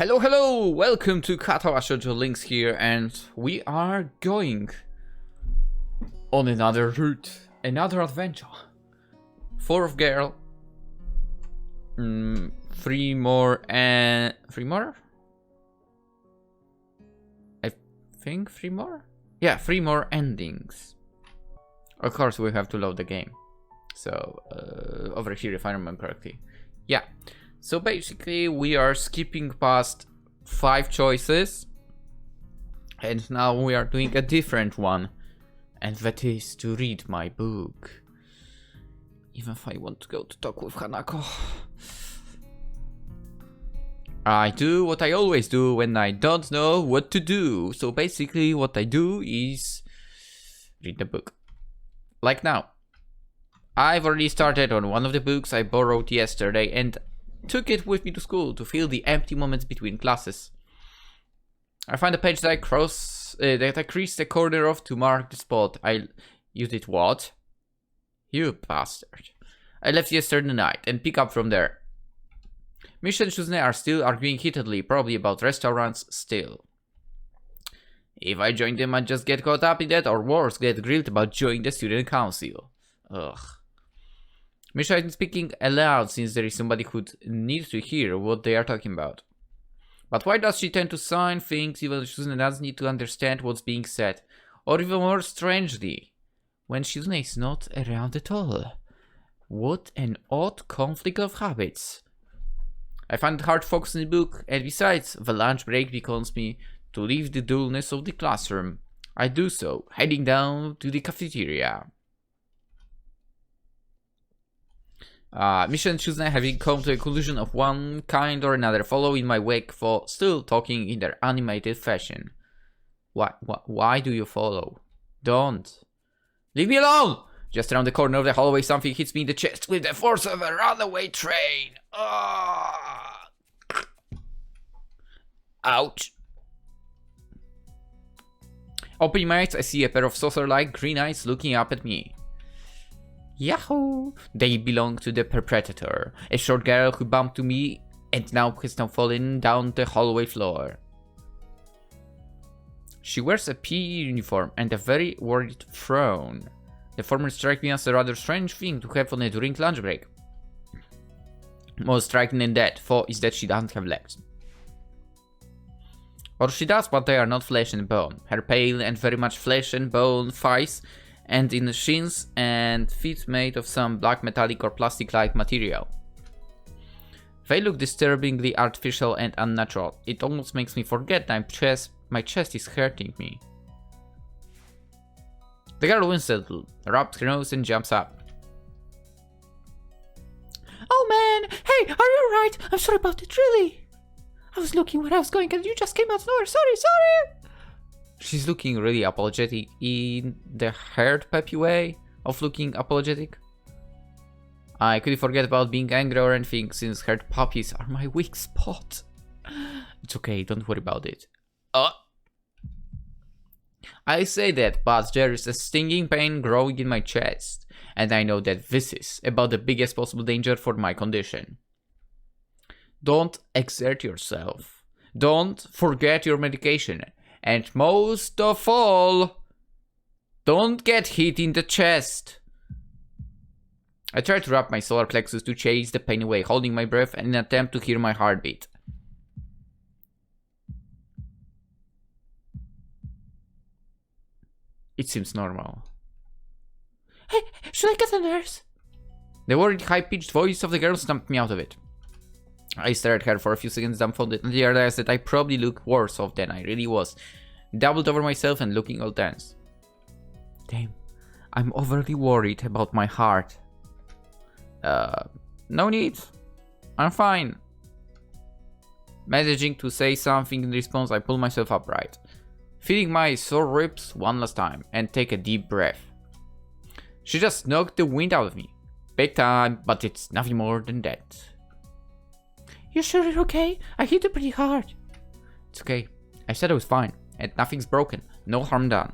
Hello, hello! Welcome to Katawa Shoujo, Lynx here, and we are going on another route, another adventure. Fourth girl, 3 more and 3 more? I think 3 more? Yeah, 3 more endings. Of course, we have to load the game. So, over here, if I remember correctly. Yeah. So basically, we are skipping past 5 choices, and now we are doing a different one, and that is to read my book. Even if I want to go to talk with Hanako. I do what I always do when I don't know what to do. So basically, what I do is read the book. Like now. I've already started on one of the books I borrowed yesterday, and took it with me to school to fill the empty moments between classes. I find a page that I creased the corner of to mark the spot. You did what? You bastard. I left yesterday night and pick up from there. Misha and Shuzne are still arguing heatedly, probably about restaurants still. If I join them, I'd just get caught up in that, or worse, get grilled about joining the student council. Ugh. Misha isn't speaking aloud since there is somebody who'd need to hear what they are talking about. But why does she tend to sign things even if Shuzune doesn't need to understand what's being said? Or even more strangely, when Shuzune is not around at all. What an odd conflict of habits. I find it hard to focus in the book, and besides, the lunch break beckons me to leave the dullness of the classroom. I do so, heading down to the cafeteria. Misha and Shuzune having come to a conclusion of one kind or another, follow in my wake for still talking in their animated fashion. Why do you follow? Don't. Leave me alone! Just around the corner of the hallway, something hits me in the chest with the force of a runaway train. Ouch. Opening my eyes, I see a pair of saucer-like green eyes looking up at me. Yahoo! They belong to the perpetrator, a short girl who bumped to me and has now fallen down the hallway floor. She wears a PE uniform and a very worried frown. The former strikes me as a rather strange thing to have on a during lunch break. More striking than that, is that she doesn't have legs. Or she does, but they are not flesh and bone. Her pale and very much flesh and bone thighs and in shins and feet made of some black metallic or plastic-like material. They look disturbingly artificial and unnatural. It almost makes me forget that my chest is hurting me. The girl winces a little, rubs her nose and jumps up. Oh man, hey, are you alright? I'm sorry about it, really. I was looking where I was going and you just came out of nowhere. Sorry. She's looking really apologetic in the hurt peppy way of looking apologetic. I couldn't forget about being angry or anything since hurt puppies are my weak spot. It's okay, don't worry about it. I say that, but there is a stinging pain growing in my chest, and I know that this is about the biggest possible danger for my condition. Don't exert yourself. Don't forget your medication. And most of all, don't get hit in the chest. I try to wrap my solar plexus to chase the pain away, holding my breath in an attempt to hear my heartbeat. It seems normal. Hey, should I get a nurse? The worried, high-pitched voice of the girl snapped me out of it. I stared at her for a few seconds, dumbfounded, and realized that I probably looked worse off than I really was. Doubled over myself and looking all tense. Damn, I'm overly worried about my heart. No need. I'm fine. Managing to say something in response, I pull myself upright, feeling my sore ribs one last time, and take a deep breath. She just knocked the wind out of me. Big time, but it's nothing more than that. You sure you're okay? I hit you pretty hard. It's okay. I said I was fine, and nothing's broken. No harm done.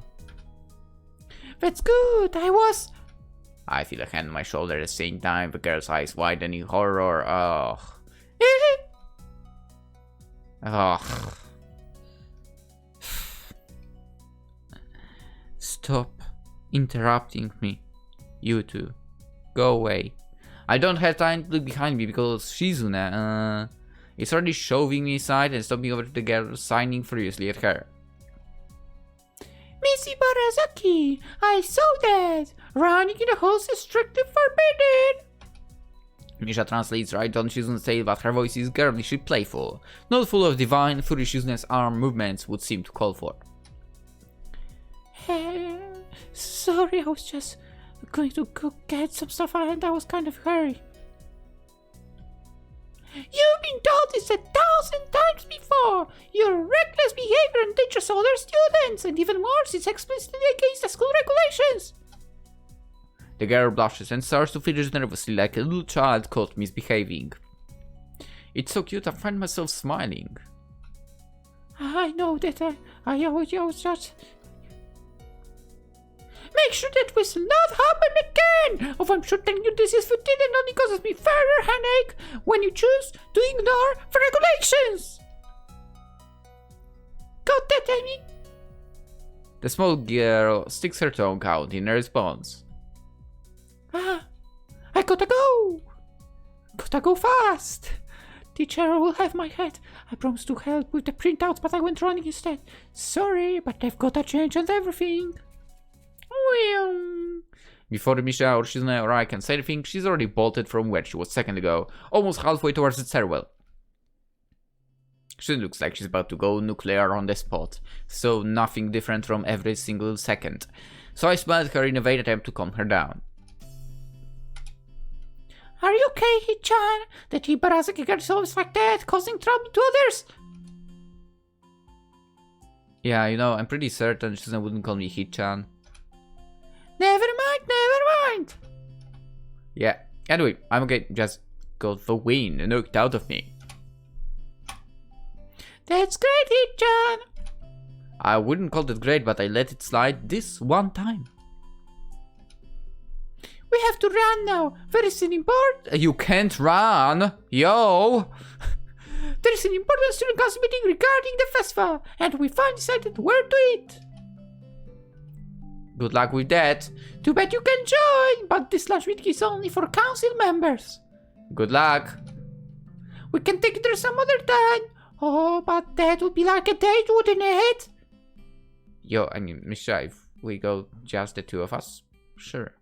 That's good. I feel a hand on my shoulder at the same time, the girl's eyes widen in horror. Ugh. Stop interrupting me. You two. Go away. I don't have time to look behind me because Shizune is already shoving me aside and stopping over to the girl, signing furiously at her. Missy Barazaki, I saw that. Running in the halls is strictly forbidden. Misha translates right on Shizune's tail, but her voice is girlishly playful, not full of divine fury Shizune's arm movements would seem to call for. Sorry, I was just going to go get some stuff and I was kind of hurry. You've been told this 1,000 times before! Your reckless behavior endangers other students, and even worse, it's explicitly against the school regulations! The girl blushes and starts to fidget nervously like a little child caught misbehaving. It's so cute, I find myself smiling. I know that I was just... Make sure that will not happen again! Oh, I'm sure telling you this is forbidden and only causes me further headache when you choose to ignore the regulations! Got that, Amy? The small girl sticks her tongue out in response. I gotta go! Gotta go fast! Teacher will have my head. I promised to help with the printouts, but I went running instead. Sorry, but they've gotta change and everything. Before Misha or Shizune or I can say anything, she's already bolted from where she was a second ago, almost halfway towards the stairwell. She looks like she's about to go nuclear on the spot, so nothing different from every single second. So I smiled at her in a vain attempt to calm her down. Are you okay, Hichan? That Ibarasaki gets always like that, causing trouble to others? Yeah, you know, I'm pretty certain Shizune wouldn't call me Hichan. Never mind! Yeah, anyway, I'm okay, just got the wind knocked out of me. That's great, Hichan! I wouldn't call it great, but I let it slide this one time. We have to run now. There is an important... You can't run! Yo! There is an important student council meeting regarding the festival, and we finally decided where to eat. Good luck with that. Too bad you can join, but this lunch meeting is only for council members. Good luck. We can take it there some other time. Oh, but that would be like a date, wouldn't it? Yo, I mean, Misha, if we go just the two of us, sure.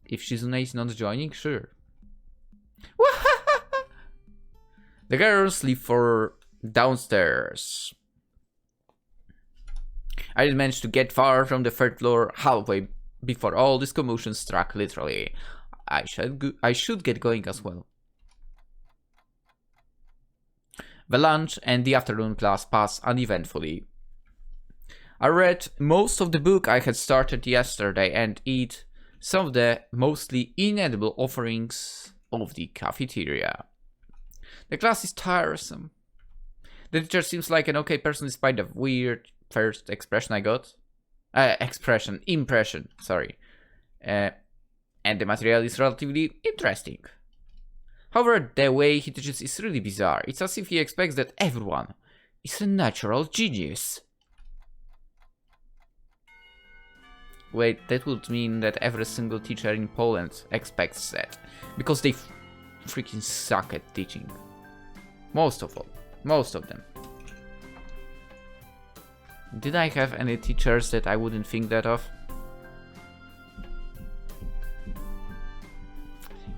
If Shizune is not joining, sure. The girls leave for downstairs. I didn't manage to get far from the third floor halfway before all this commotion struck, literally. I should get going as well. The lunch and the afternoon class pass uneventfully. I read most of the book I had started yesterday and eat some of the mostly inedible offerings of the cafeteria. The class is tiresome. The teacher seems like an okay person despite the weird first impression I got. Impression, sorry. And the material is relatively interesting. However, the way he teaches is really bizarre. It's as if he expects that everyone is a natural genius. Wait, that would mean that every single teacher in Poland expects that. Because they freaking suck at teaching. Most of them. Did I have any teachers that I wouldn't think that of?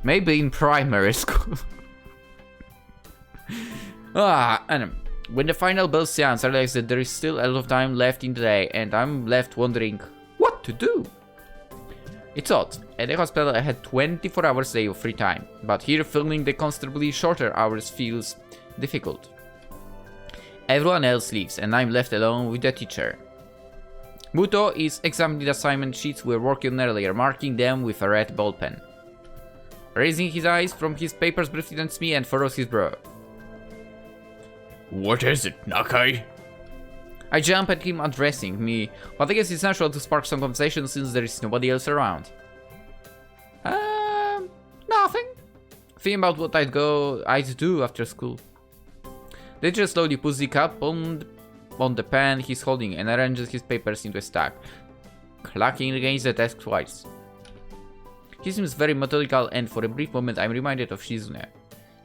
Maybe in primary school. And when the final bell sounds, I realize that there is still a lot of time left in the day, and I'm left wondering what to do. It's odd. At the hospital I had 24 hours a day of free time, but here filming the considerably shorter hours feels difficult. Everyone else leaves and I'm left alone with the teacher. Muto is examining the assignment sheets we were working on earlier, marking them with a red ball pen. Raising his eyes from his papers briefly at me and furrows his brow. What is it, Nakai? I jump at him addressing me, but I guess it's natural to spark some conversation since there is nobody else around. Nothing. Thinking about what I'd do after school. They just slowly puts the cap on the pen he's holding and arranges his papers into a stack, clacking against the desk twice. He seems very methodical, and for a brief moment I'm reminded of Shizune.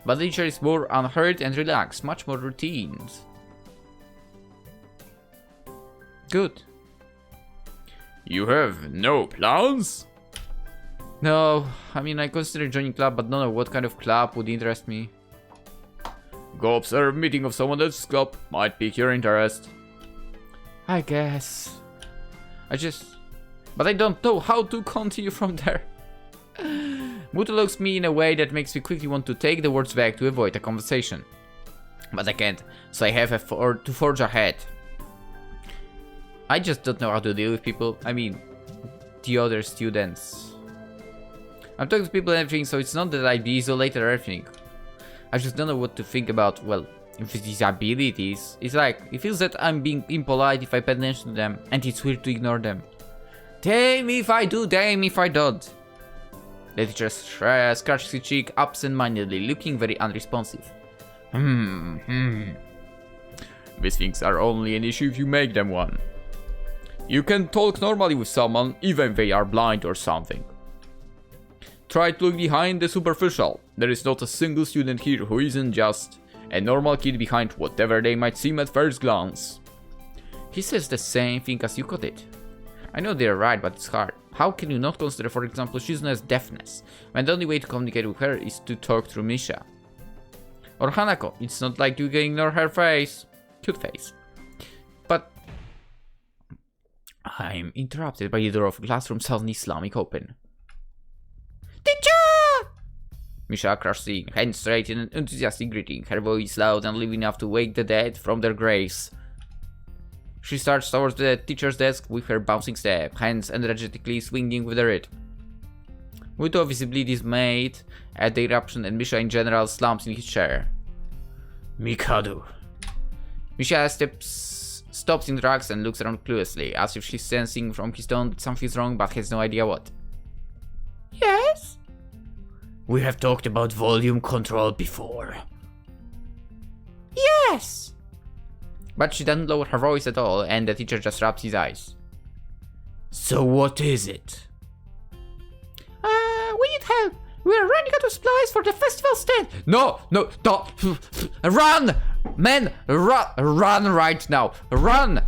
But the teacher is more unhurried and relaxed, much more routine. Good. You have no plans? No, I mean I consider joining club, but don't know what kind of club would interest me. Go observe meeting of someone else's club, might pique your interest. I guess. But I don't know how to continue from there. Muto looks me in a way that makes me quickly want to take the words back to avoid a conversation. But I can't, so I have to forge ahead. I just don't know how to deal with people, I mean, the other students. I'm talking to people and everything, so it's not that I'd be isolated or everything. I just don't know what to think about, well, with these abilities. It's like, it feels that I'm being impolite if I pay attention to them, and it's weird to ignore them. Damn if I do, damn if I don't. The teacher scratches his cheek absent-mindedly, looking very unresponsive. These things are only an issue if you make them one. You can talk normally with someone, even if they are blind or something. Try to look behind the superficial. There is not a single student here who isn't just a normal kid behind whatever they might seem at first glance. He says the same thing as you got it. I know they're right, but it's hard. How can you not consider, for example, Shizune's deafness, when the only way to communicate with her is to talk through Misha? Or Hanako, it's not like you can ignore her face. Cute face. But I'm interrupted by the door of the classroom suddenly slamming open. Teacher! Misha crashes in, hands straight in an enthusiastic greeting, her voice loud and loud enough to wake the dead from their graves. She starts towards the teacher's desk with her bouncing step, hands energetically swinging with the rhythm. Muto, visibly dismayed at the eruption, and Misha in general slumps in his chair. Mikado. Misha stops in tracks and looks around cluelessly, as if she's sensing from his tone that something's wrong but has no idea what. Yes? We have talked about volume control before. Yes! But she doesn't lower her voice at all, and the teacher just rubs his eyes. So what is it? We need help. We are running out of supplies for the festival stand. No, don't. Run! Man, run right now. Run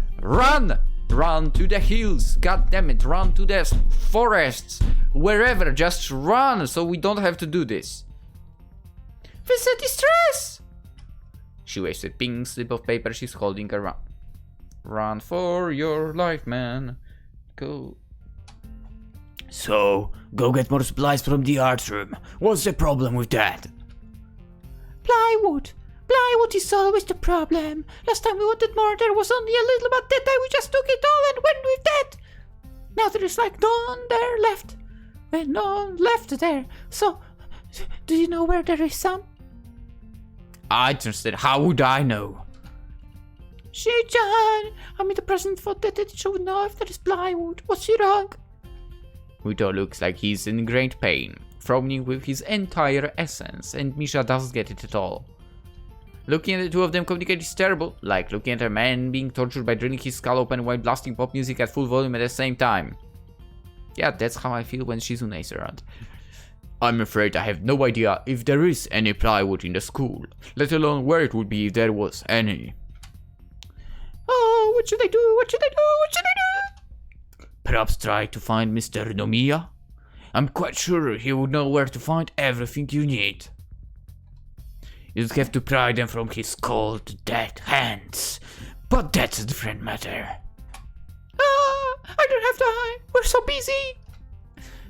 to the hills. God damn it, run to the forests. Wherever, just run so we don't have to do this. This is a distress. She waves a pink slip of paper she's holding around. Run for your life, man. Go. So, go get more supplies from the art room. What's the problem with that? Plywood. Plywood is always the problem. Last time we wanted more, there was only a little, but that time we just took it all and went with that. Now there is like none there left. Well, none left there. So, do you know where there is some? I just said, how would I know? Shi-chan! I mean, the president thought that the teacher would know if there is plywood. Was she wrong? Muto looks like he's in great pain, frowning with his entire essence, and Misha doesn't get it at all. Looking at the two of them communicate is terrible, like looking at a man being tortured by drilling his skull open while blasting pop music at full volume at the same time. Yeah, that's how I feel when Shizune is around. I'm afraid I have no idea if there is any plywood in the school, let alone where it would be if there was any. Oh, what should I do? What should I do? What should I do? Perhaps try to find Mr. Nomiya? I'm quite sure he would know where to find everything you need. You just have to pry them from his cold, dead hands. But that's a different matter. I don't have time. We're so busy.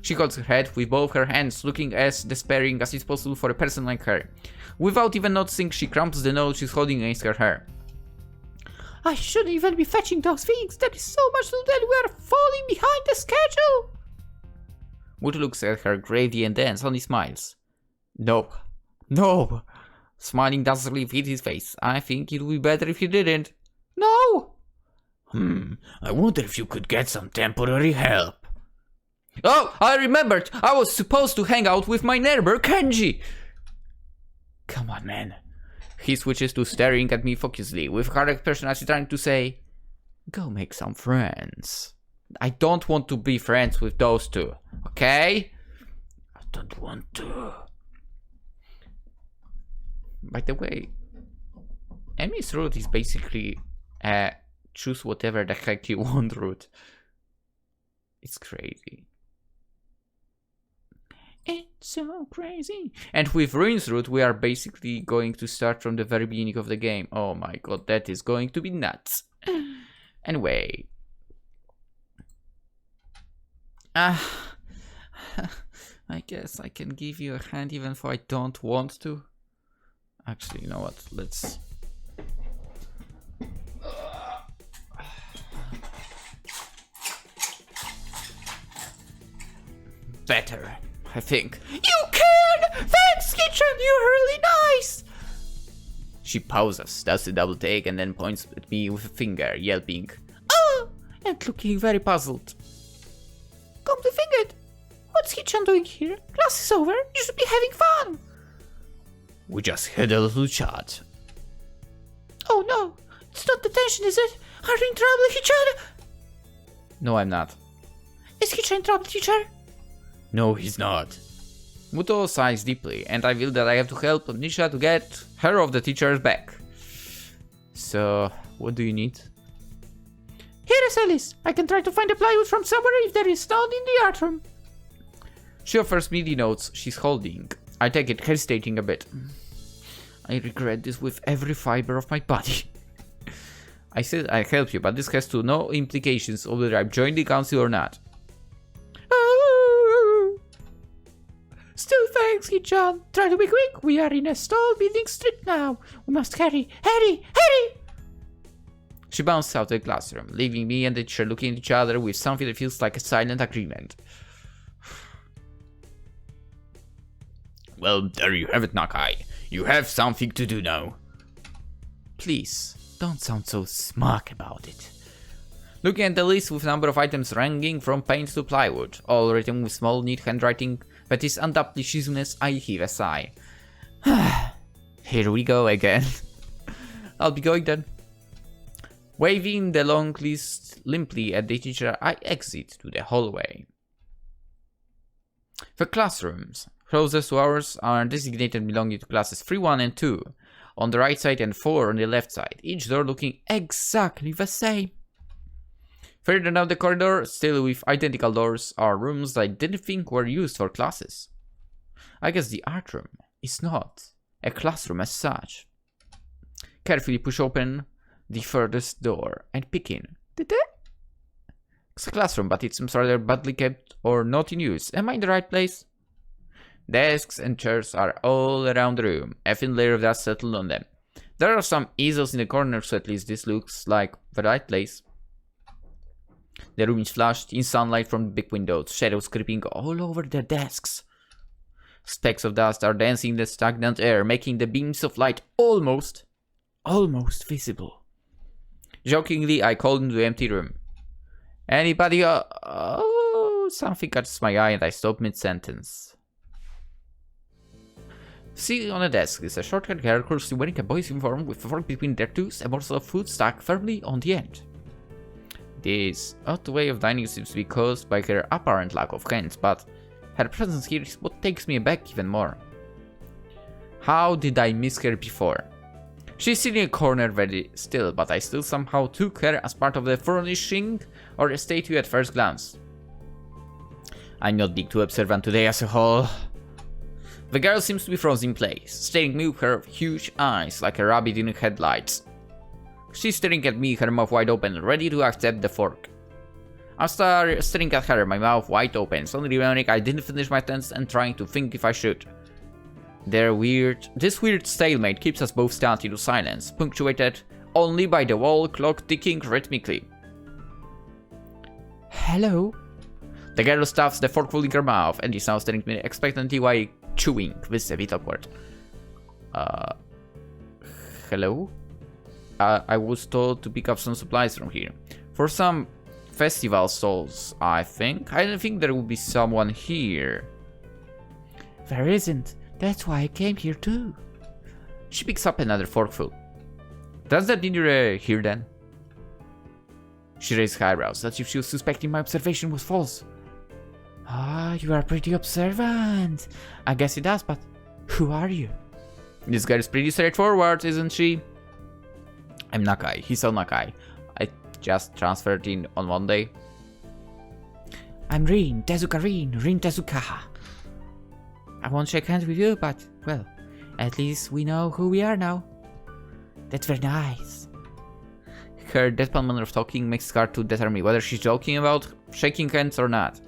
She holds her head with both her hands, looking as despairing as is possible for a person like her. Without even noticing, she crumples the note she's holding against her hair. I shouldn't even be fetching those things. There is so much to do that we are falling behind the schedule. Muto looks at her gravely and then suddenly smiles. No. Smiling doesn't really fit his face. I think it would be better if you didn't. No. I wonder if you could get some temporary help. Oh, I remembered. I was supposed to hang out with my neighbor, Kenji. Come on, man. He switches to staring at me focusedly, with hard expression as he's trying to say, go make some friends. I don't want to be friends with those two, okay? I don't want to. By the way, Emmy's route is basically choose whatever the heck you want route. It's crazy. It's so crazy. And with Ruin's route, we are basically going to start from the very beginning of the game. Oh my god, that is going to be nuts. Anyway. I guess I can give you a hand even though I don't want to. Actually, you know what? Let's... Better, I think. You can! Thanks, Kitchen! You're really nice! She pauses, does a double take, and then points at me with a finger, yelping, Oh! and looking very puzzled. Come to think it, what's Kitchen doing here? Class is over, you should be having fun! We just had a little chat. Oh no, it's not detention, is it? Are you in trouble, Kitchen? No, I'm not. Is Kitchen in trouble, teacher? No, he's not. Muto sighs deeply, and I feel that I have to help Nisha to get her of the teachers back. So, what do you need? Here is Alice. I can try to find a plywood from somewhere if there is none in the art room. She offers me the notes she's holding. I take it, hesitating a bit. I regret this with every fiber of my body. I said I'll help you, but this has no implications of whether I've joined the council or not. Still thanks, Kichan. Try to be quick. We are in a stall building street now. We must hurry. Hurry! Hurry! She bounced out of the classroom, leaving me and the teacher looking at each other with something that feels like a silent agreement. Well, there you have it, Nakai. You have something to do now. Please, don't sound so smug about it. Looking at the list with number of items ranging from paint to plywood, all written with small, neat handwriting that is undoubtedly Shizune's, I heave a sigh. Here we go again. I'll be going then. Waving the long list limply at the teacher, I exit to the hallway. The classrooms closest to ours are designated belonging to classes 3, 1, and 2 on the right side and 4 on the left side, each door looking exactly the same. Further down the corridor, still with identical doors, are rooms I didn't think were used for classes. I guess the art room is not a classroom as such. Carefully push open the furthest door and peek in. It's a classroom, but it seems rather badly kept or not in use. Am I in the right place? Desks and chairs are all around the room, a thin layer of dust settled on them. There are some easels in the corners, so at least this looks like the right place. The room is flushed in sunlight from the big windows, shadows creeping all over the desks. Specks of dust are dancing in the stagnant air, making the beams of light almost visible. Jokingly, I called into the empty room. Anybody? Oh, something catches my eye and I stop mid-sentence. Sitting on a desk is a short-haired girl closely wearing a boy's uniform with a fork between their toes, a morsel of food stuck firmly on the end. This odd way of dining seems to be caused by her apparent lack of hands, but her presence here is what takes me aback even more. How did I miss her before? She's sitting in a corner very still, but I still somehow took her as part of the furnishing or a statue at first glance. I'm not being too observant today as a whole. The girl seems to be frozen in place, staring at me with her huge eyes like a rabbit in headlights. She's staring at me, her mouth wide open, ready to accept the fork. After staring at her, my mouth wide open, suddenly remembering I didn't finish my sentence and trying to think if I should. This weird stalemate keeps us both stunned into silence, punctuated only by the wall clock ticking rhythmically. Hello? The girl stuffs the forkful in her mouth and is now staring at me expectantly while chewing. This is a bit awkward. Hello? I was told to pick up some supplies from here. For some festival stalls, I think. I didn't think there would be someone here. There isn't. That's why I came here too. She picks up another forkful. Does that mean you're here then? She raised her eyebrows, as if she was suspecting my observation was false. Ah, you are pretty observant. I guess it does, but who are you? This girl is pretty straightforward, isn't she? I'm Nakai, Hisao Nakai. I just transferred in on Monday. I'm Rin Tezuka. I won't shake hands with you, but, well, at least we know who we are now. That's very nice. Her deadpan manner of talking makes it hard to determine whether she's joking about shaking hands or not.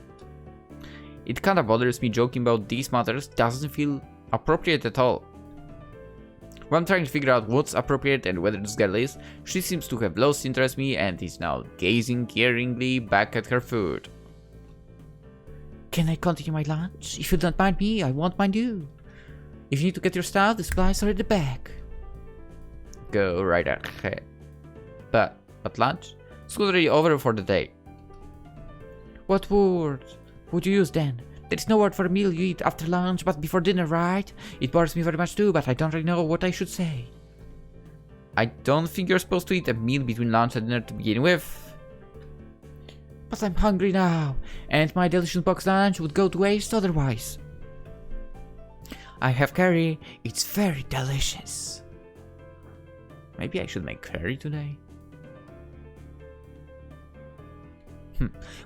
It kinda bothers me. Joking about these matters doesn't feel appropriate at all. When I'm trying to figure out what's appropriate and whether this girl is, she seems to have lost interest in me and is now gazing caringly back at her food. Can I continue my lunch? If you don't mind me, I won't mind you. If you need to get your stuff, the supplies are at the back. Go right ahead. But at lunch, school's already over for the day. What word would you use then? There is no word for a meal you eat after lunch but before dinner, right? It bores me very much too, but I don't really know what I should say. I don't think you're supposed to eat a meal between lunch and dinner to begin with. But I'm hungry now, and my delicious box lunch would go to waste otherwise. I have curry. It's very delicious. Maybe I should make curry today.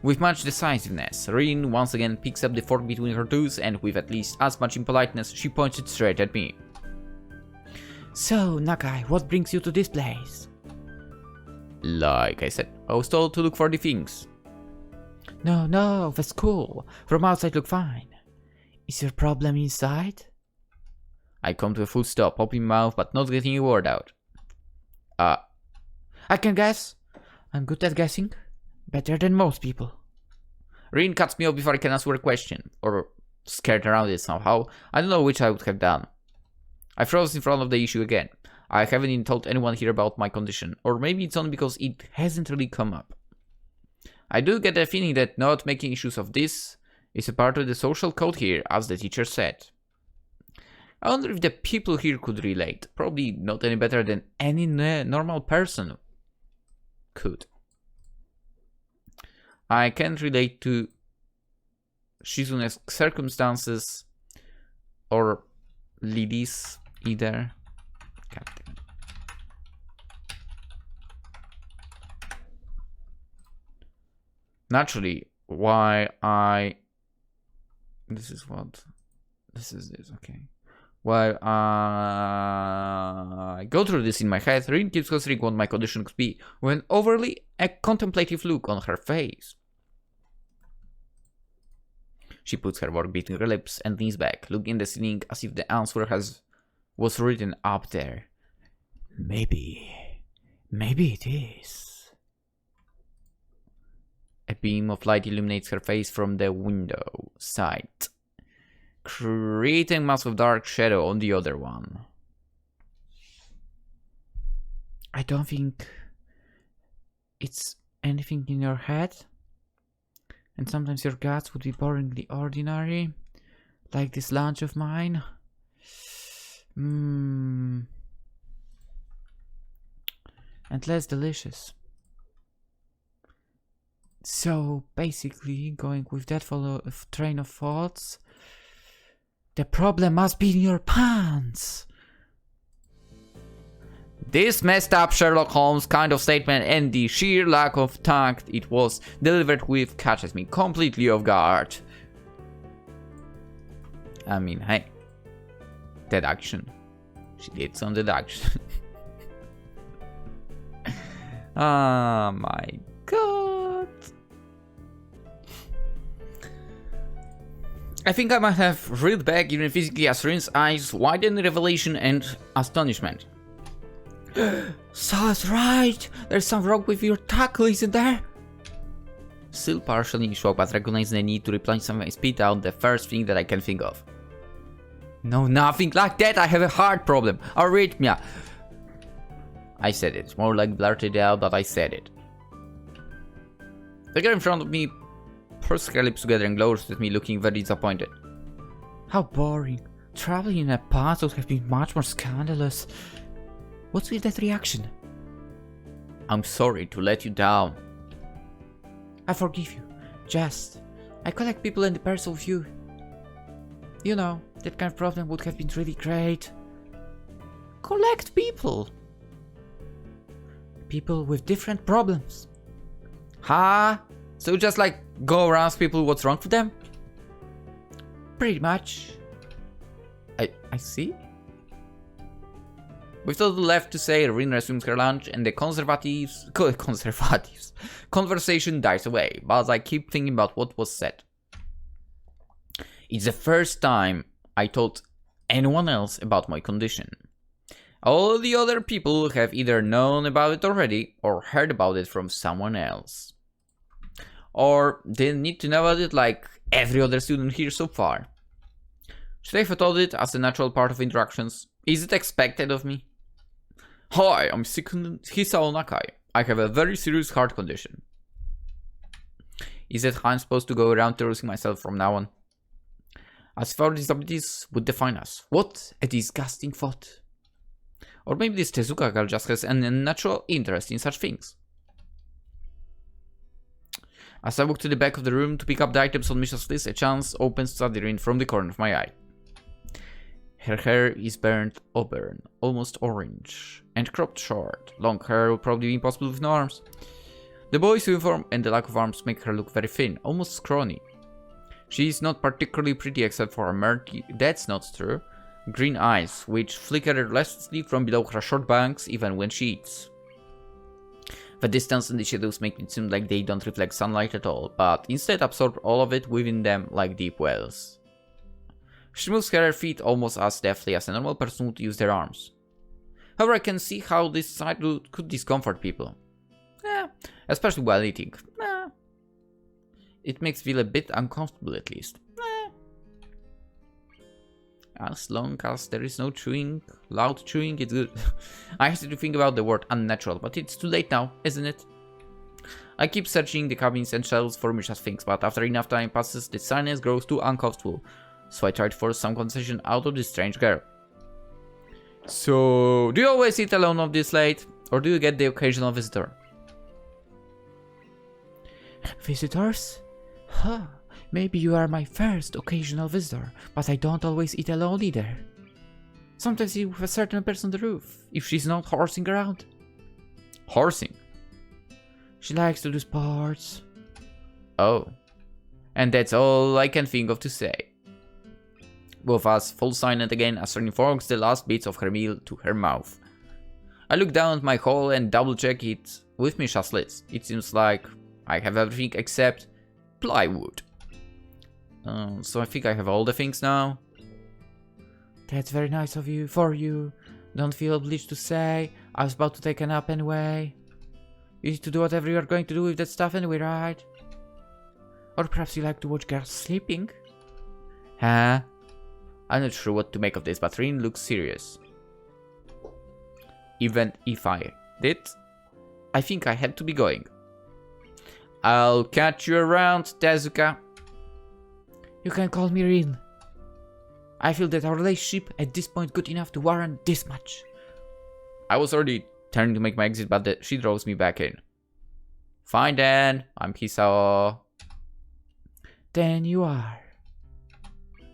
With much decisiveness, Rin once again picks up the fork between her toes and with at least as much impoliteness, she points it straight at me. So, Nakai, what brings you to this place? Like I said, I was told to look for the things. No, that's cool. From outside look fine. Is your problem inside? I come to a full stop, opening my mouth but not getting a word out. I can guess. I'm good at guessing. Better than most people. Rin cuts me off before I can answer a question, or skirt around it somehow. I don't know which I would have done. I froze in front of the issue again. I haven't even told anyone here about my condition, or maybe it's only because it hasn't really come up. I do get the feeling that not making issues of this is a part of the social code here, as the teacher said. I wonder if the people here could relate. Probably not any better than any normal person could. I can't relate to Shizune's circumstances or Lily's either. God damn. Naturally, why I... This is what... This is this, okay. While I go through this in my head, Rin keeps considering what my condition could be, with an overly contemplative look on her face. She puts her work between her lips and leans back, looking at the ceiling as if the answer was written up there. Maybe it is. A beam of light illuminates her face from the window side, creating a mass of dark shadow on the other one. I don't think it's anything in your head. And sometimes your guts would be boringly ordinary, like this lunch of mine. And less delicious. So basically, going with that train of thoughts, the problem must be in your pants. This messed up Sherlock Holmes kind of statement and the sheer lack of tact it was delivered with catches me completely off guard. I mean, hey, deduction. She did some deduction. Oh my god. I think I might have reeled back even physically as Rin's eyes widened in revelation and astonishment. Sa's right. There's something wrong with your tackle, isn't there? Still partially in shock, but recognizing the need to replenish some of my spit out the first thing that I can think of. No, nothing like that. I have a heart problem. Arrhythmia. I said it. More like blurted out, but I said it. The girl in front of me pursed her lips together and glowered at me, looking very disappointed. How boring. Traveling in a past would have been much more scandalous. What's with that reaction? I'm sorry to let you down. I forgive you. I collect people in the personal view. You know, that kind of problem would have been really great. Collect people. People with different problems. Ha! So just like go around ask people what's wrong with them? Pretty much. I see. With little left to say, Rin resumes her lunch and the conversation dies away, but I keep thinking about what was said. It's the first time I told anyone else about my condition. All the other people have either known about it already or heard about it from someone else. Or they need to know about it like every other student here so far. Should I have told it as a natural part of interactions? Is it expected of me? Hi, I'm Hisao Nakai. I have a very serious heart condition. Is it how I'm supposed to go around terrorizing myself from now on? As if our disabilities would define us. What a disgusting thought. Or maybe this Tezuka girl just has an unnatural interest in such things. As I walk to the back of the room to pick up the items on Misha's list, a chance opens to study Rin from the corner of my eye. Her hair is burnt auburn, almost orange, and cropped short. Long hair would probably be impossible with no arms. The boy's uniform and the lack of arms make her look very thin, almost scrawny. She is not particularly pretty except for her murky, that's not true, green eyes, which flicker restlessly from below her short bangs even when she eats. The distance and the shadows make it seem like they don't reflect sunlight at all, but instead absorb all of it within them like deep wells. She moves her feet almost as deftly as a normal person would use their arms. However, I can see how this side could discomfort people. Especially while eating. It makes me feel a bit uncomfortable at least. As long as there is no chewing, loud chewing, it's good. I hesitate to think about the word unnatural, but it's too late now, isn't it? I keep searching the cabins and shelves for Misha's things, but after enough time passes, the silence grows too uncomfortable. So I try to force some conversation out of this strange girl. So, do you always eat alone of this late? Or do you get the occasional visitor? Visitors? Huh. Maybe you are my first occasional visitor, but I don't always eat alone either. Sometimes you with a certain person on the roof, if she's not horsing around. Horsing? She likes to do sports. Oh. And that's all I can think of to say. Both of us fall silent again as Rin forks the last bits of her meal to her mouth. I look down at my haul and double check it with Misha's list. It seems like I have everything except plywood. So I think I have all the things now. That's very nice of you, for you. Don't feel obliged to say. I was about to take a nap anyway. You need to do whatever you are going to do with that stuff anyway, right? Or perhaps you like to watch girls sleeping? Huh? I'm not sure what to make of this, but Rin looks serious. Even if I did, I think I had to be going. I'll catch you around, Tezuka. You can call me Rin. I feel that our relationship at this point good enough to warrant this much. I was already turning to make my exit, but she draws me back in. Fine then, I'm Hisao. Then you are.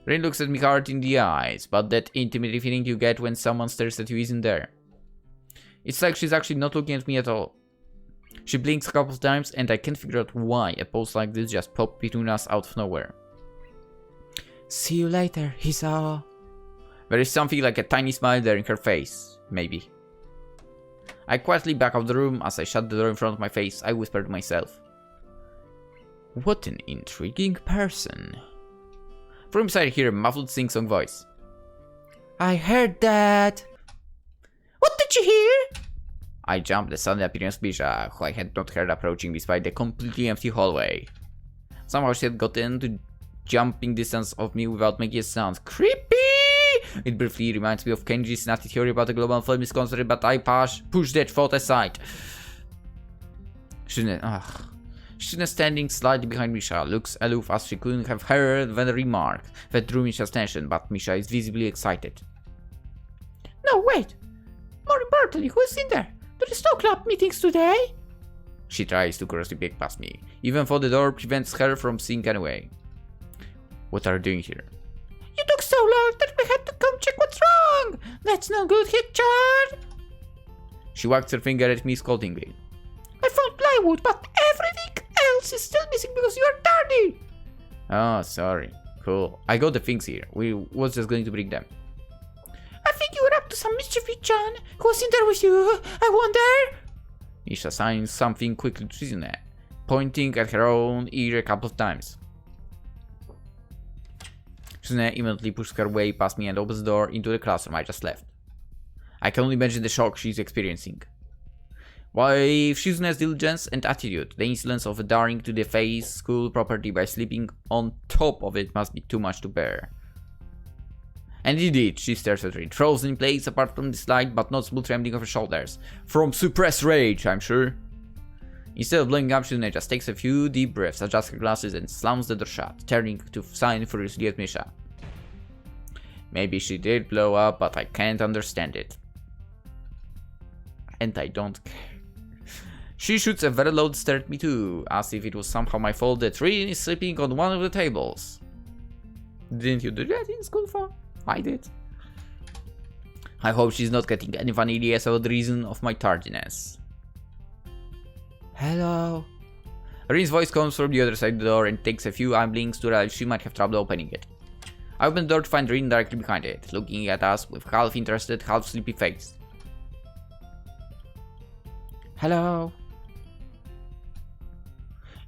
Rin looks at me hard in the eyes, but that intimidating feeling you get when someone stares at you isn't there. It's like she's actually not looking at me at all. She blinks a couple of times and I can't figure out why a pose like this just popped between us out of nowhere. See you later, Hisao. There is something like a tiny smile there in her face, maybe. I quietly back out of the room. As I shut the door in front of my face, I whisper to myself. What an intriguing person. From inside I hear a muffled sing-song voice. I heard that. What did you hear? I jumped the sudden appearance of Bisha, who I had not heard approaching despite the completely empty hallway. Somehow she had gotten to jumping distance of me without making a sound. Creepy! It briefly reminds me of Kenji's nasty theory about the global film misconception, but I push that thought aside. She Shizune, standing slightly behind Misha, looks aloof as she couldn't have heard the remark that drew Misha's attention, but Misha is visibly excited. No, wait! More importantly, who's in there? There is no club meetings today? She tries to cross the peek past me, even though the door prevents her from seeing anyway. What are you doing here? You took so long that we had to come check what's wrong! That's no good, Hitchard! She wags her finger at me scoldingly. I found plywood, but everything else is still missing because you are tardy! Oh, sorry. Cool. I got the things here. We was just going to bring them. I think you were up to some mischief, John. Who was in there with you? I wonder? Misha signs something quickly to Shizune, pointing at her own ear a couple of times. Shizune immediately pushes her way past me and opens the door into the classroom I just left. I can only imagine the shock she's experiencing. With Shizune's diligence and attitude, the insolence of daring to deface school property by sleeping on top of it must be too much to bear. And indeed, she stares at Reed, frozen in place apart from the slight but noticeable trembling of her shoulders. From suppressed rage, I'm sure. Instead of blowing up, Shizune just takes a few deep breaths, adjusts her glasses, and slams the door shut, turning to sign furiously at Misha. Maybe she did blow up, but I can't understand it. And I don't care. She shoots a very loud stare at me too, as if it was somehow my fault that Rin is sleeping on one of the tables. Didn't you do that in school, Fa? I did. I hope she's not getting any funny ideas about the reason of my tardiness. Hello? Rin's voice comes from the other side of the door and takes a few eye blinks to realize she might have trouble opening it. I open the door to find Rin directly behind it, looking at us with half-interested, half-sleepy face. Hello?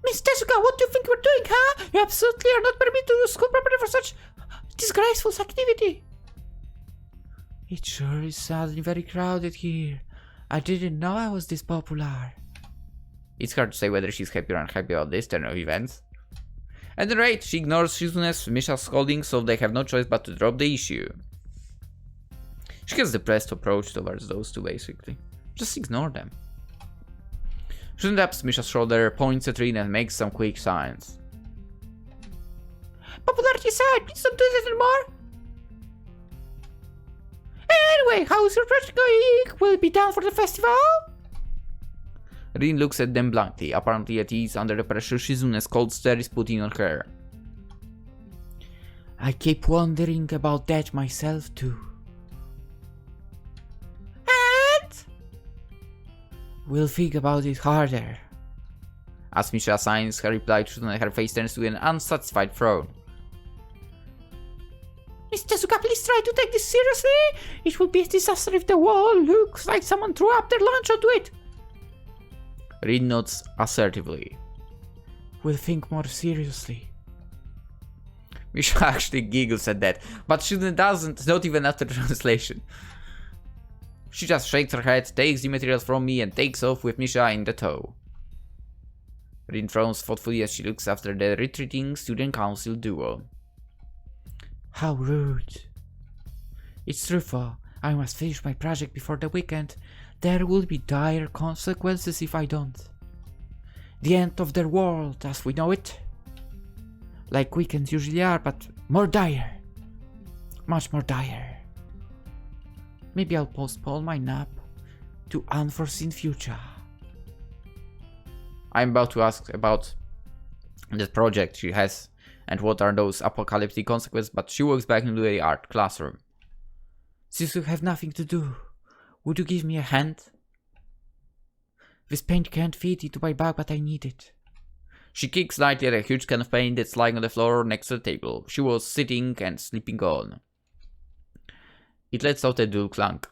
Miss Tezuka, what do you think we're doing, huh? You absolutely are not permitted to use school property for such disgraceful activity. It sure is suddenly very crowded here. I didn't know I was this popular. It's hard to say whether she's happy or unhappy about this turn of events. At any rate, she ignores Shizune's Misha's scolding, so they have no choice but to drop the issue. She has the depressed approach towards those two, basically. Just ignore them. Shizune taps Misha's shoulder, points at Rin and makes some quick signs. Popularity aside, please don't do this anymore. Anyway, how's your project going? Will it be done for the festival? Rin looks at them blankly, apparently at ease under the pressure Shizune's cold stare is putting on her. I keep wondering about that myself too. And? We'll think about it harder. As Misha signs her reply to Shizune, her face turns to an unsatisfied frown. Miss Tezuka, please try to take this seriously. It would be a disaster if the wall looks like someone threw up their lunch onto it. Rin nods assertively. We'll think more seriously. Misha actually giggles at that, but Shizune doesn't, not even after translation. She just shakes her head, takes the materials from me, and takes off with Misha in the tow. Rin frowns thoughtfully as she looks after the retreating student council duo. How rude. It's true, though. I must finish my project before the weekend. There will be dire consequences if I don't. The end of the world as we know it. Like weekends usually are, but more dire. Much more dire. Maybe I'll postpone my nap to unforeseen future. I'm about to ask about the project she has and what are those apocalyptic consequences, but she walks back into the art classroom. Since you have nothing to do, would you give me a hand? This paint can't fit into my bag, but I need it. She kicks lightly at a huge can of paint that's lying on the floor next to the table she was sitting and sleeping on. It lets out a dull clunk.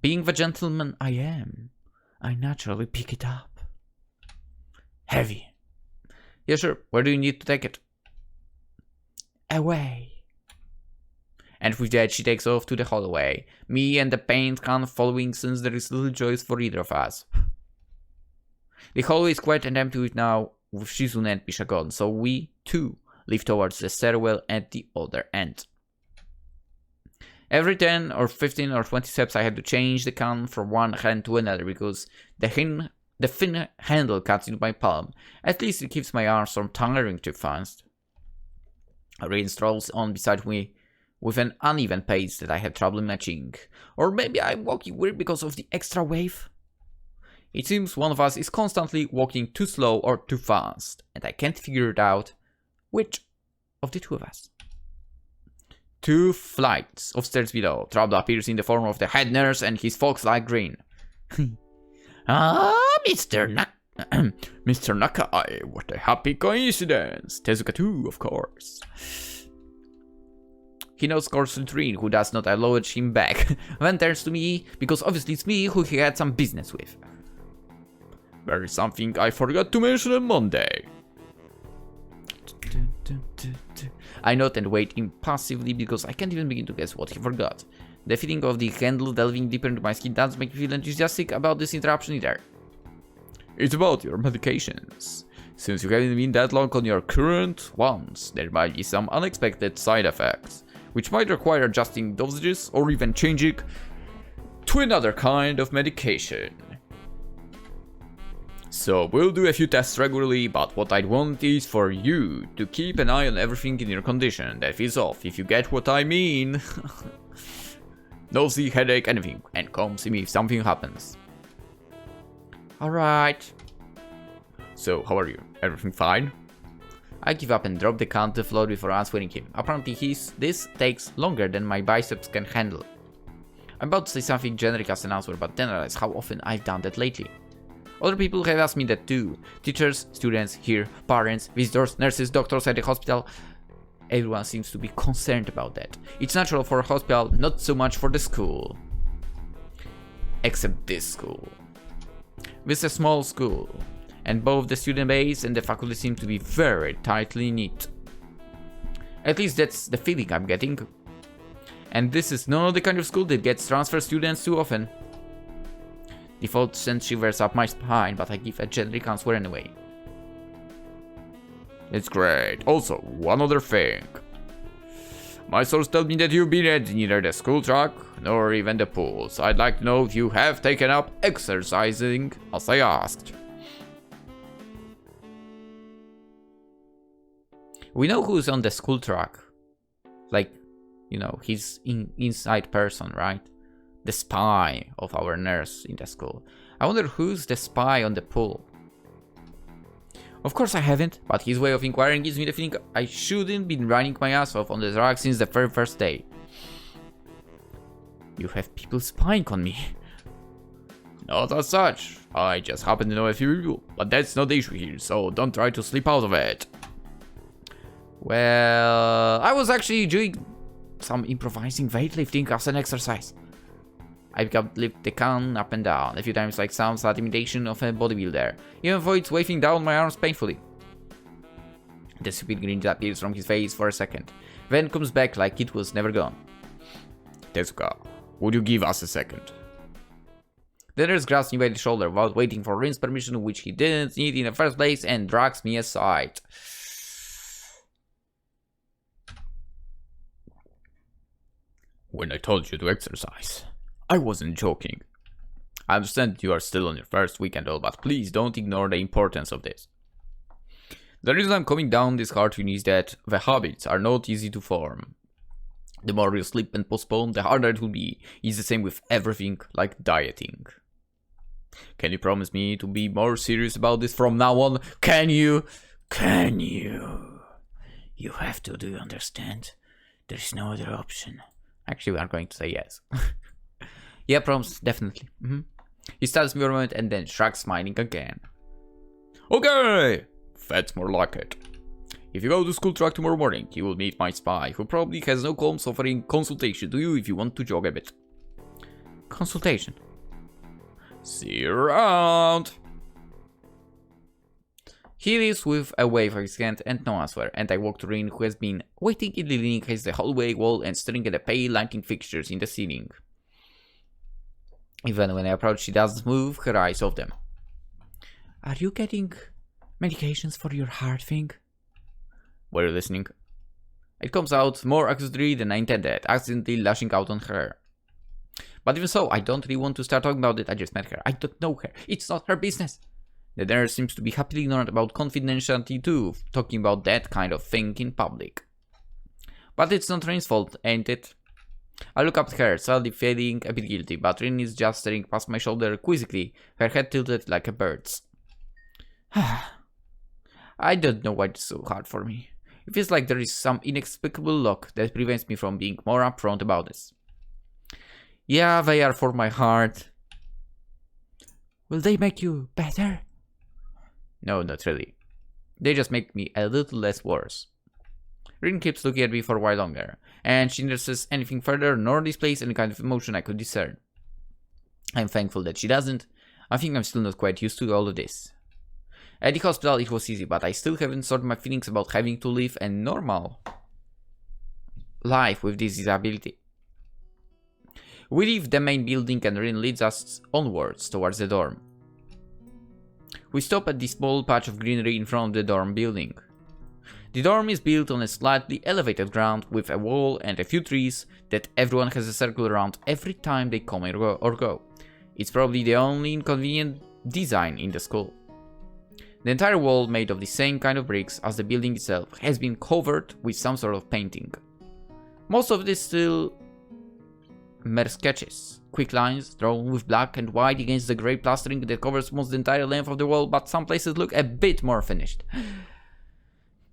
Being the gentleman I am, I naturally pick it up. Heavy. Yeah, sure. Where do you need to take it? Away. And with that, she takes off to the hallway, me and the paint can following since there is little choice for either of us. The hallway is quiet and empty now, with Shizune and Misha gone, so we, too, leave towards the stairwell at the other end. Every 10 or 15 or 20 steps I had to change the can from one hand to another because the The thin handle cuts into my palm. At least it keeps my arms from tiring too fast. Rain strolls on beside me with an uneven pace that I have trouble matching. Or maybe I'm walking weird because of the extra wave? It seems one of us is constantly walking too slow or too fast, and I can't figure it out which of the two of us. 2 flights of stairs below. Trouble appears in the form of the head nurse and his fox-like grin. Ah, Mr. Mr. Nakai, what a happy coincidence. Tezuka too, of course. He knows Rin, who does not acknowledge him back, then turns to me, because obviously it's me who he had some business with. There is something I forgot to mention on Monday. I nod and wait impassively because I can't even begin to guess what he forgot. The feeling of the handle delving deeper into my skin doesn't make me feel enthusiastic about this interruption either. It's about your medications. Since you haven't been that long on your current ones, there might be some unexpected side effects, which might require adjusting dosages or even changing to another kind of medication. So we'll do a few tests regularly, but what I'd want is for you to keep an eye on everything in your condition that feels off, if you get what I mean. Nosy, headache, anything, and come see me if something happens. Alright. So, how are you? Everything fine? I give up and drop the can to the floor before answering him. Apparently this takes longer than my biceps can handle. I'm about to say something generic as an answer, but then I realize how often I've done that lately. Other people have asked me that too. Teachers, students, here, parents, visitors, nurses, doctors at the hospital. Everyone seems to be concerned about that. It's natural for a hospital, not so much for the school. Except this school. This is a small school, and both the student base and the faculty seem to be very tightly knit. At least that's the feeling I'm getting. And this is not the kind of school that gets transfer students too often. Default sends shivers up my spine, but I give a generic answer anyway. It's great. Also, one other thing. My source told me that you've been at neither the school track nor even the pool, so I'd like to know if you have taken up exercising as I asked. We know who's on the school track. Like, you know, he's inside person, right? The spy of our nurse in the school. I wonder who's the spy on the pool. Of course I haven't, but his way of inquiring gives me the feeling I shouldn't be running my ass off on the track since the very first day. You have people spying on me. Not as such. I just happen to know a few people, but that's not the issue here, so don't try to slip out of it. Well, I was actually doing some improvising weightlifting as an exercise. I began to lift the can up and down, a few times like sounds like imitation of a bodybuilder, even though it's waving down my arms painfully. The stupid grin disappears from his face for a second, then comes back like it was never gone. Tezuka, would you give us a second? The nurse grabs me by the shoulder without waiting for Rin's permission, which he didn't need in the first place, and drags me aside. When I told you to exercise, I wasn't joking. I understand you are still on your first week and all, but please don't ignore the importance of this. The reason I'm coming down this hard on you is that the habits are not easy to form. The more you slip and postpone, the harder it will be. It's the same with everything, like dieting. Can you promise me to be more serious about this from now on? Can you? Can you? You have to, do you understand? There's no other option. Actually, we are going to say yes. Yeah, promise, definitely. He studies me for a moment and then shrugs, smiling again. Okay, that's more like it. If you go to school track tomorrow morning, you will meet my spy, who probably has no qualms offering consultation to you if you want to jog a bit. Consultation. See you around. He leaves with a wave of his hand and no answer, and I walk to Rin, who has been waiting in the leaning against the hallway wall and staring at the pale lighting fixtures in the ceiling. Even when I approach, she doesn't move her eyes off them. Are you getting medications for your heart thing? Were you listening? It comes out more accusatory than I intended, accidentally lashing out on her. But even so, I don't really want to start talking about it. I just met her. I don't know her. It's not her business. The nurse seems to be happily ignorant about confidentiality too, talking about that kind of thing in public. But it's not Rin's fault, ain't it? I look up at her, suddenly feeling a bit guilty, but Rin is just staring past my shoulder quizzically, her head tilted like a bird's. I don't know why it's so hard for me. It feels like there is some inexplicable lock that prevents me from being more upfront about this. Yeah, they are for my heart. Will they make you better? No, not really. They just make me a little less worse. Rin keeps looking at me for a while longer, and she neither says anything further nor displays any kind of emotion I could discern. I'm thankful that she doesn't. I think I'm still not quite used to all of this. At the hospital it was easy, but I still haven't sorted my feelings about having to live a normal life with this disability. We leave the main building and Rin leads us onwards towards the dorm. We stop at the small patch of greenery in front of the dorm building. The dorm is built on a slightly elevated ground with a wall and a few trees that everyone has a circle around every time they come or go. It's probably the only inconvenient design in the school. The entire wall, made of the same kind of bricks as the building itself, has been covered with some sort of painting. Most of it is still mere sketches, quick lines drawn with black and white against the grey plastering that covers most the entire length of the wall, but some places look a bit more finished.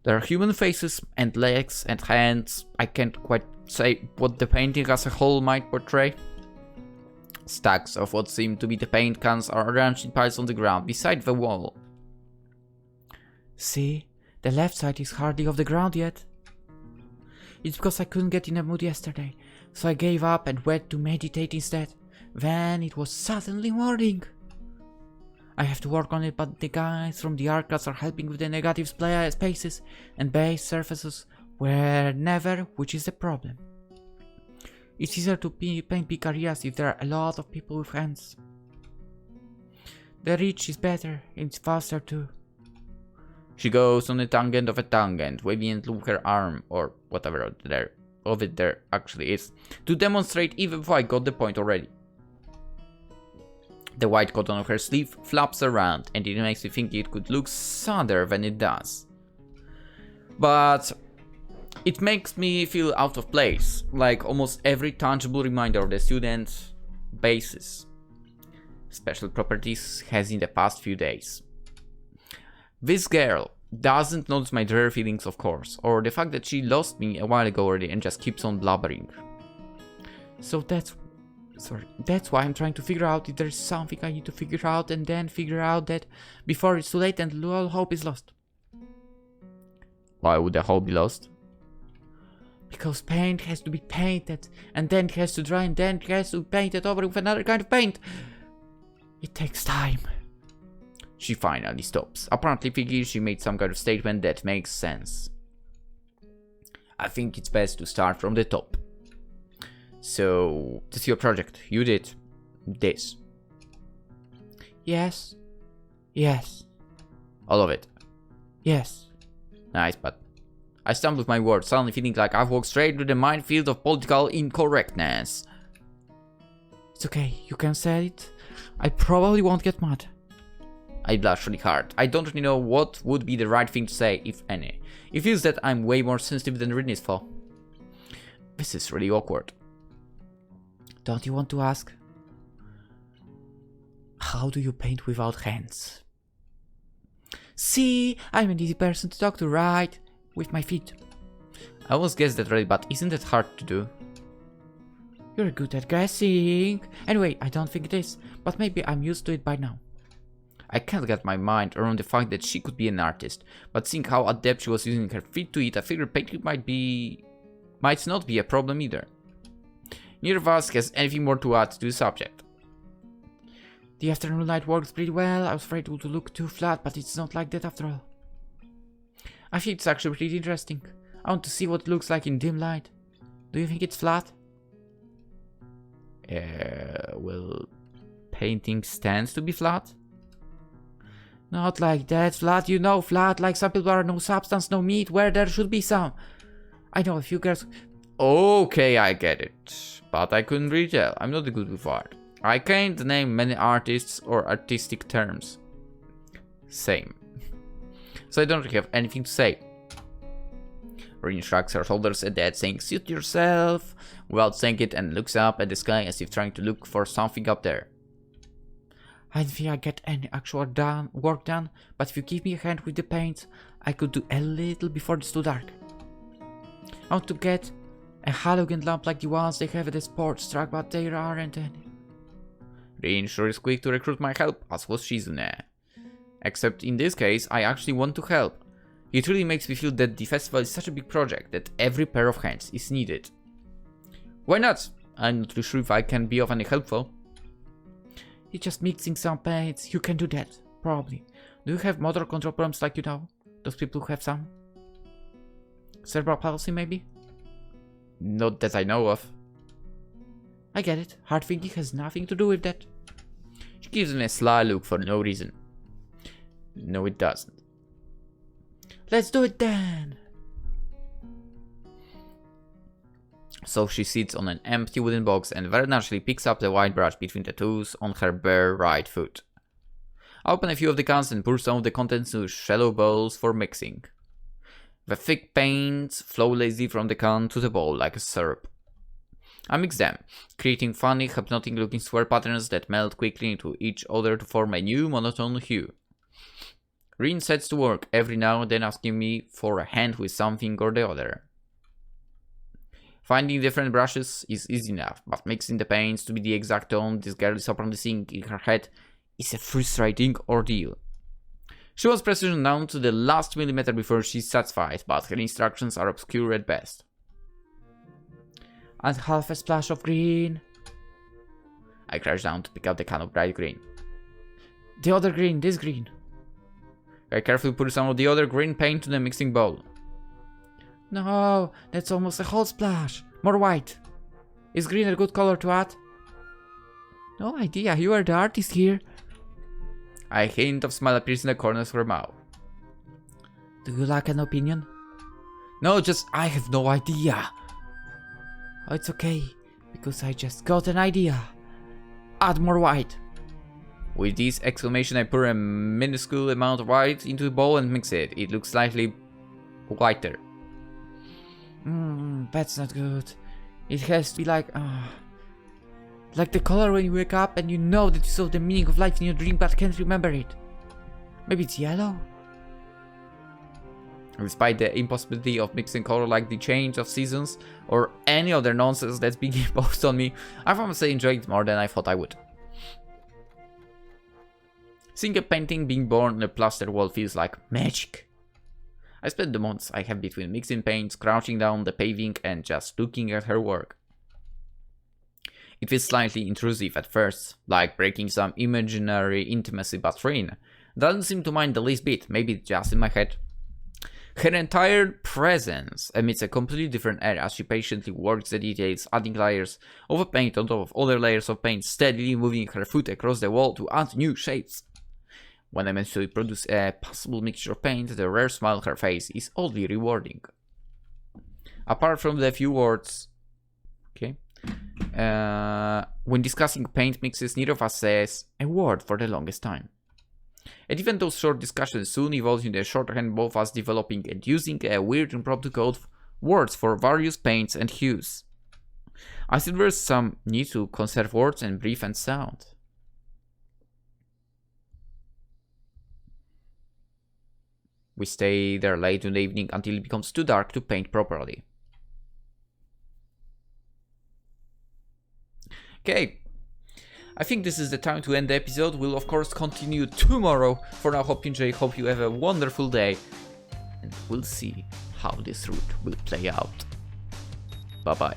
There are human faces and legs and hands. I can't quite say what the painting as a whole might portray. Stacks of what seem to be the paint cans are arranged in piles on the ground beside the wall. See, the left side is hardly off the ground yet. It's because I couldn't get in a mood yesterday, so I gave up and went to meditate instead. Then it was suddenly morning. I have to work on it, but the guys from the art class are helping with the negative spaces and base surfaces wherever, which is the problem. It's easier to paint big areas if there are a lot of people with hands. The reach is better, and it's faster too. She goes on a tangent of a tangent, waving into her arm, or whatever of it there actually is, to demonstrate even if I got the point already. The white cotton of her sleeve flaps around, and it makes me think it could look sadder than it does. But it makes me feel out of place, like almost every tangible reminder of the student's basis, special properties has in the past few days. This girl doesn't notice my dreary feelings, of course, or the fact that she lost me a while ago already and just keeps on blabbering. So that's why I'm trying to figure out if there's something I need to figure out, and then figure out that before it's too late and all hope is lost. Why would the hope be lost? Because paint has to be painted, and then it has to dry, and then it has to be painted over with another kind of paint. It takes time. She finally stops, apparently thinking she made some kind of statement that makes sense. I think it's best to start from the top. So, this is your project. You did this. Yes. Yes. All of it. Yes. Nice, but I stumbled with my words, suddenly feeling like I've walked straight through the minefield of political incorrectness. It's okay, you can say it. I probably won't get mad. I blush really hard. I don't really know what would be the right thing to say, if any. It feels that I'm way more sensitive than Rin is for. This is really awkward. Don't you want to ask? How do you paint without hands? See, I'm an easy person to talk to, right? With my feet. I almost guessed that already, but isn't it hard to do? You're good at guessing. Anyway, I don't think it is, but maybe I'm used to it by now. I can't get my mind around the fact that she could be an artist, but seeing how adept she was using her feet to it, I figured painting might not be a problem either. Neither of us has anything more to add to the subject. The afternoon light works pretty well. I was afraid it would look too flat, but it's not like that after all. I think it's actually pretty interesting. I want to see what it looks like in dim light. Do you think it's flat? Well, painting stands to be flat? Not like that flat, you know, flat like some people are, no substance, no meat, where there should be some. I know a few girls Okay, I get it. But I couldn't really tell. I'm not good with art. I can't name many artists or artistic terms. Same. So I don't really have anything to say. Rin shrugs her shoulders at that, saying, "Suit yourself," without saying it, and looks up at the sky as if trying to look for something up there. I don't think I get any actual work done, but if you give me a hand with the paint, I could do a little before it's too dark. I want to get a halogen lamp like the ones they have at the sports track, but there aren't any. Rin sure is quick to recruit my help, as was Shizune. Except in this case, I actually want to help. It really makes me feel that the festival is such a big project that every pair of hands is needed. Why not? I'm not really sure if I can be of any help though. You're just mixing some paints, you can do that, probably. Do you have motor control problems like you know? Those people who have some? Cerebral palsy maybe? Not that I know of. I get it, hard thinking has nothing to do with that. She gives me a sly look for no reason. No, it doesn't. Let's do it then! So she sits on an empty wooden box and very naturally picks up the white brush between the toes on her bare right foot. I open a few of the cans and pour some of the contents into shallow bowls for mixing. The thick paints flow lazily from the can to the bowl like a syrup. I mix them, creating funny, hypnotic looking square patterns that melt quickly into each other to form a new monotone hue. Rin sets to work every now and then asking me for a hand with something or the other. Finding different brushes is easy enough, but mixing the paints to be the exact tone this girl is apparently seeing in her head is a frustrating ordeal. She wants precision down to the last millimeter before she's satisfied, but her instructions are obscure at best. And half a splash of green. I crouch down to pick up the can of bright green. The other green, this green. I carefully put some of the other green paint to the mixing bowl. No, that's almost a whole splash. More white. Is green a good color to add? No idea, you are the artist here. A hint of smile appears in the corners of her mouth. Do you like an opinion? No, just I have no idea. Oh, it's okay, because I just got an idea. Add more white. With this exclamation, I pour a minuscule amount of white into the bowl and mix it. It looks slightly whiter. That's not good. It has to be like the color when you wake up and you know that you saw the meaning of life in your dream but can't remember it. Maybe it's yellow? Despite the impossibility of mixing color like the change of seasons or any other nonsense that's being imposed on me, I found myself enjoying it more than I thought I would. Seeing a painting being born on a plaster wall feels like magic. I spent the months I have between mixing paints, crouching down the paving and just looking at her work. It feels slightly intrusive at first, like breaking some imaginary intimacy, but Rin doesn't seem to mind the least bit, maybe just in my head. Her entire presence emits a completely different air as she patiently works the details, adding layers of paint on top of other layers of paint, steadily moving her foot across the wall to add new shapes. When I eventually produce a passable mixture of paint, the rare smile on her face is oddly rewarding. Apart from the few words, when discussing paint mixes, neither of us says a word for the longest time. And even those short discussions soon evolved into a shorthand, both of us developing and using a weird impromptu code of words for various paints and hues. I see there's some need to conserve words and breathe and sound. We stay there late in the evening until it becomes too dark to paint properly. Okay, I think this is the time to end the episode. We'll of course continue tomorrow. For now, hope you enjoy, hope you have a wonderful day, and we'll see how this route will play out. Bye bye.